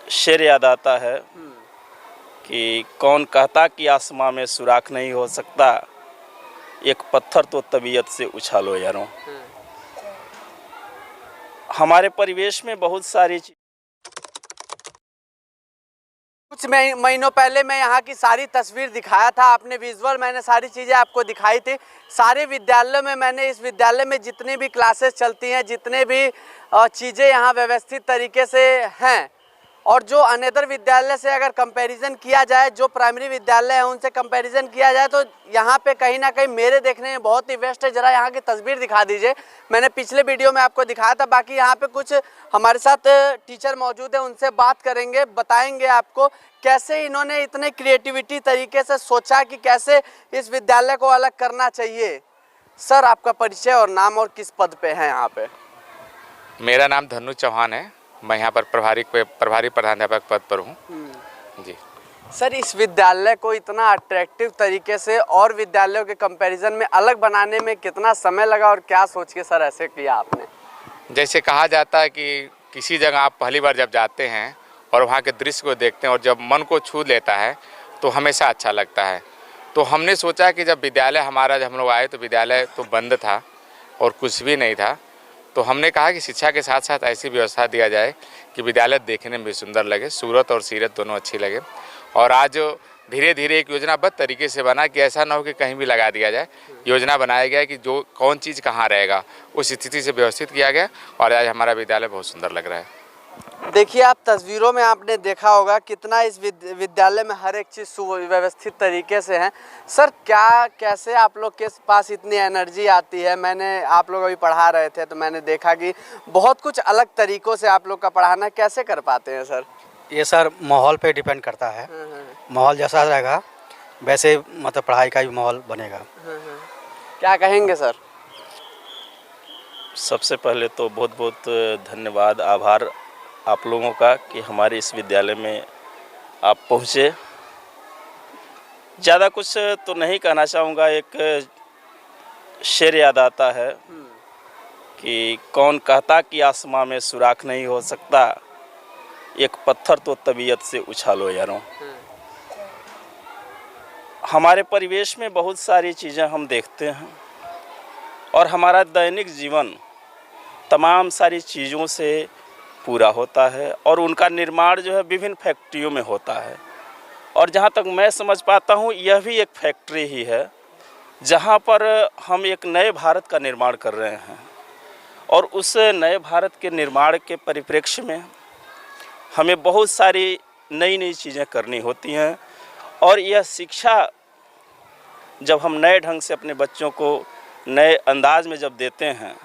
शेर याद आता है कि कौन कहता कि आसमां में सुराख नहीं हो सकता, एक पत्थर तो तबीयत से उछालो यारों। हमारे परिवेश में बहुत सारी कुछ महीनों पहले मैं यहाँ की सारी तस्वीर दिखाया था, आपने विजुअल, मैंने सारी चीज़ें आपको दिखाई थी। सारे विद्यालयों में मैंने इस विद्यालय में जितनी भी क्लासेस चलती हैं, जितने भी चीज़ें यहाँ व्यवस्थित तरीके से हैं, और जो अनदर विद्यालय से अगर कंपैरिजन किया जाए, जो प्राइमरी विद्यालय हैं उनसे कंपैरिजन किया जाए, तो यहाँ पे कहीं ना कहीं मेरे देखने में बहुत ही बेस्ट है। ज़रा यहाँ की तस्वीर दिखा दीजिए, मैंने पिछले वीडियो में आपको दिखाया था। बाकी यहाँ पे कुछ हमारे साथ टीचर मौजूद है, उनसे बात करेंगे, बताएंगे आपको कैसे इन्होंने इतने क्रिएटिविटी तरीके से सोचा कि कैसे इस विद्यालय को अलग करना चाहिए। सर, आपका परिचय और नाम और किस पद पे हैं यहाँ पे? मेरा नाम धनु चौहान है, मैं यहाँ पर प्रभारी प्रधानाध्यापक पद पर हूँ जी। सर, इस विद्यालय को इतना अट्रैक्टिव तरीके से और विद्यालयों के कंपैरिजन में अलग बनाने में कितना समय लगा और क्या सोच के सर ऐसे किया आपने? जैसे कहा जाता है कि किसी जगह आप पहली बार जब जाते हैं और वहाँ के दृश्य को देखते हैं और जब मन को छू लेता है तो हमेशा अच्छा लगता है। तो हमने सोचा कि जब विद्यालय हमारा, जब हम लोग आए तो विद्यालय तो बंद था और कुछ भी नहीं था, तो हमने कहा कि शिक्षा के साथ साथ ऐसी व्यवस्था दिया जाए कि विद्यालय देखने में भी सुंदर लगे, सूरत और सीरत दोनों अच्छी लगे। और आज धीरे धीरे एक योजनाबद्ध तरीके से बना कि ऐसा ना हो कि कहीं भी लगा दिया जाए। योजना बनाया गया कि जो कौन चीज़ कहाँ रहेगा उस स्थिति से व्यवस्थित किया गया और आज हमारा विद्यालय बहुत सुंदर लग रहा है। देखिए, आप तस्वीरों में आपने देखा होगा कितना इस विद्यालय में हर एक चीज़ सुव्यवस्थित तरीके से है। सर, क्या कैसे आप लोग के पास इतनी एनर्जी आती है? मैंने, आप लोग अभी पढ़ा रहे थे तो मैंने देखा कि बहुत कुछ अलग तरीक़ों से आप लोग का पढ़ाना कैसे कर पाते हैं सर? ये सर माहौल पे डिपेंड करता है। माहौल जैसा रहेगा वैसे मतलब पढ़ाई का भी माहौल बनेगा। क्या कहेंगे सर? सबसे पहले तो बहुत बहुत धन्यवाद, आभार आप लोगों का कि हमारे इस विद्यालय में आप पहुँचे। ज़्यादा कुछ तो नहीं कहना चाहूँगा, एक शेर याद आता है कि कौन कहता कि आसमां में सुराख नहीं हो सकता, एक पत्थर तो तबीयत से उछालो यारों। हमारे परिवेश में बहुत सारी चीज़ें हम देखते हैं और हमारा दैनिक जीवन तमाम सारी चीज़ों से पूरा होता है और उनका निर्माण जो है विभिन्न फैक्ट्रियों में होता है। और जहाँ तक मैं समझ पाता हूँ, यह भी एक फैक्ट्री ही है जहाँ पर हम एक नए भारत का निर्माण कर रहे हैं। और उस नए भारत के निर्माण के परिप्रेक्ष्य में हमें बहुत सारी नई नई चीज़ें करनी होती हैं। और यह शिक्षा जब हम नए ढंग से अपने बच्चों को नए अंदाज में जब देते हैं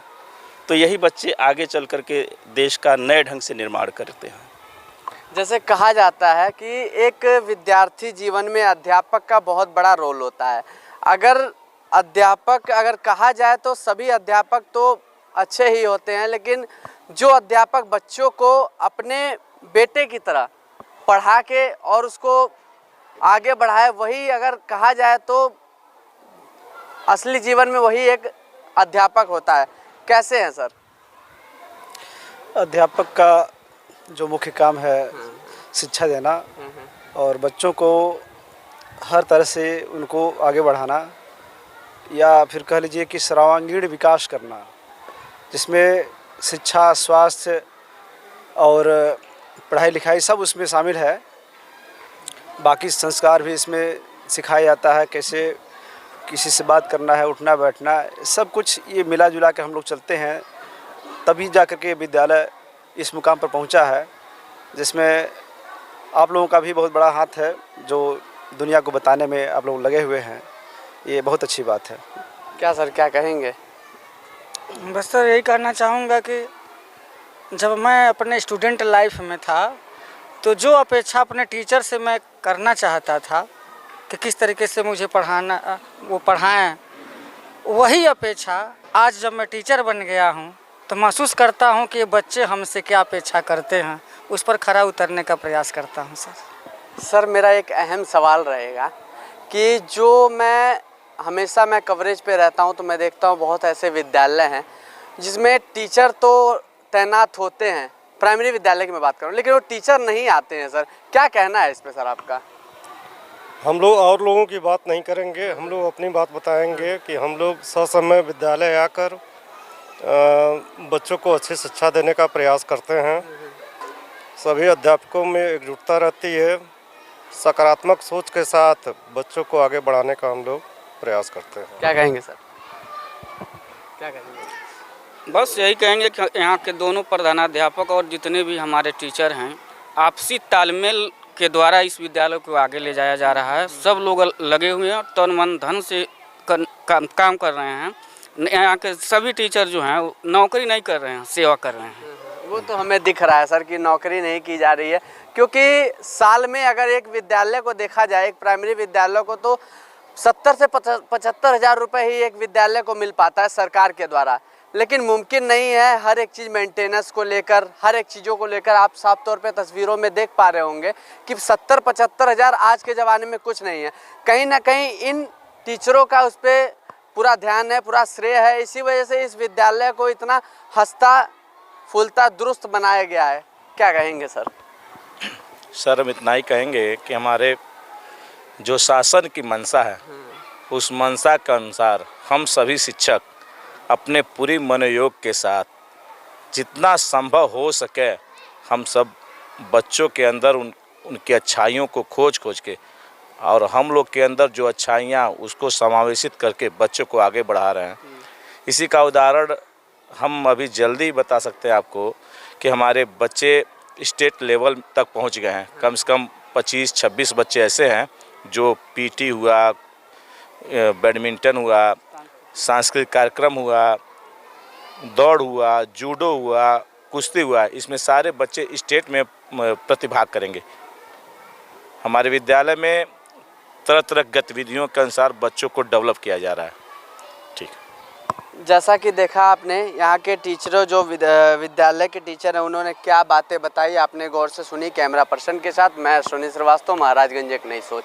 तो यही बच्चे आगे चल कर के देश का नए ढंग से निर्माण करते हैं। जैसे कहा जाता है कि एक विद्यार्थी जीवन में अध्यापक का बहुत बड़ा रोल होता है। अगर कहा जाए तो सभी अध्यापक तो अच्छे ही होते हैं, लेकिन जो अध्यापक बच्चों को अपने बेटे की तरह पढ़ा के और उसको आगे बढ़ाए, वही अगर कहा जाए तो असली जीवन में वही एक अध्यापक होता है। कैसे हैं सर? अध्यापक का जो मुख्य काम है शिक्षा देना और बच्चों को हर तरह से उनको आगे बढ़ाना, या फिर कह लीजिए कि सर्वांगीण विकास करना, जिसमें शिक्षा, स्वास्थ्य और पढ़ाई लिखाई सब उसमें शामिल है। बाकी संस्कार भी इसमें सिखाया जाता है, कैसे किसी से बात करना है, उठना बैठना, सब कुछ ये मिला जुला के हम लोग चलते हैं, तभी जा कर के विद्यालय इस मुकाम पर पहुंचा है, जिसमें आप लोगों का भी बहुत बड़ा हाथ है जो दुनिया को बताने में आप लोग लगे हुए हैं। ये बहुत अच्छी बात है। क्या सर, क्या कहेंगे? बस सर, यही कहना चाहूँगा कि जब मैं अपने स्टूडेंट लाइफ में था तो जो अपेक्षा अपने टीचर से मैं करना चाहता था कि किस तरीके से मुझे पढ़ाना, वो पढ़ाएं, वही अपेक्षा आज जब मैं टीचर बन गया हूँ तो महसूस करता हूँ कि बच्चे हमसे क्या अपेक्षा करते हैं, उस पर खरा उतरने का प्रयास करता हूँ सर, मेरा एक अहम सवाल रहेगा कि जो हमेशा मैं कवरेज पे रहता हूँ तो मैं देखता हूँ बहुत ऐसे विद्यालय हैं जिसमें टीचर तो तैनात होते हैं प्राइमरी विद्यालय की मैं बात करूँ, लेकिन वो टीचर नहीं आते हैं सर, क्या कहना है इस पे सर आपका? हम लोग और लोगों की बात नहीं करेंगे, हम लोग अपनी बात बताएंगे कि हम लोग ससमय विद्यालय आकर बच्चों को अच्छी शिक्षा देने का प्रयास करते हैं। सभी अध्यापकों में एकजुटता रहती है, सकारात्मक सोच के साथ बच्चों को आगे बढ़ाने का हम लोग प्रयास करते हैं। क्या कहेंगे सर, क्या कहेंगे? बस यही कहेंगे कि यहाँ के दोनों प्रधानाध्यापक और जितने भी हमारे टीचर हैं, आपसी तालमेल के द्वारा इस विद्यालय को आगे ले जाया जा रहा है। सब लोग लगे हुए हैं, तन मन धन से काम कर रहे हैं। यहाँ के सभी टीचर जो हैं वो नौकरी नहीं कर रहे हैं, सेवा कर रहे हैं। वो तो हमें दिख रहा है सर कि नौकरी नहीं की जा रही है, क्योंकि साल में अगर एक विद्यालय को देखा जाए, एक प्राइमरी विद्यालय को, तो 70 से 75 हज़ार रुपये ही एक विद्यालय को मिल पाता है सरकार के द्वारा। लेकिन मुमकिन नहीं है, हर एक चीज़ मेंटेनेंस को लेकर, हर एक चीज़ों को लेकर आप साफ तौर पे तस्वीरों में देख पा रहे होंगे कि 70-75 हज़ार आज के ज़माने में कुछ नहीं है। कहीं ना कहीं इन टीचरों का उस पर पूरा ध्यान है, पूरा श्रेय है। इसी वजह से इस विद्यालय को इतना हंसता फूलता दुरुस्त बनाया गया है। क्या कहेंगे सर? सर हम इतना ही कहेंगे कि हमारे जो शासन की मंशा है, उस मंशा के अनुसार हम सभी शिक्षक अपने पूरी मनोयोग के साथ जितना संभव हो सके हम सब बच्चों के अंदर उनकी अच्छाइयों को खोज के और हम लोग के अंदर जो अच्छाइयाँ उसको समावेशित करके बच्चों को आगे बढ़ा रहे हैं। इसी का उदाहरण हम अभी जल्दी बता सकते हैं आपको कि हमारे बच्चे स्टेट लेवल तक पहुंच गए हैं। कम से कम 25-26 बच्चे ऐसे हैं जो पीटी हुआ, बैडमिंटन हुआ, सांस्कृतिक कार्यक्रम हुआ, दौड़ हुआ, जूडो हुआ, कुश्ती हुआ, इसमें सारे बच्चे स्टेट में प्रतिभाग करेंगे। हमारे विद्यालय में तरह तरह की गतिविधियों के अनुसार बच्चों को डेवलप किया जा रहा है। ठीक, जैसा कि देखा आपने यहाँ के टीचरों, जो विद्यालय के टीचर हैं, उन्होंने क्या बातें बताई आपने गौर से सुनी। कैमरा पर्सन के साथ मैं सुनील श्रीवास्तव, महाराजगंज एक नई सोच।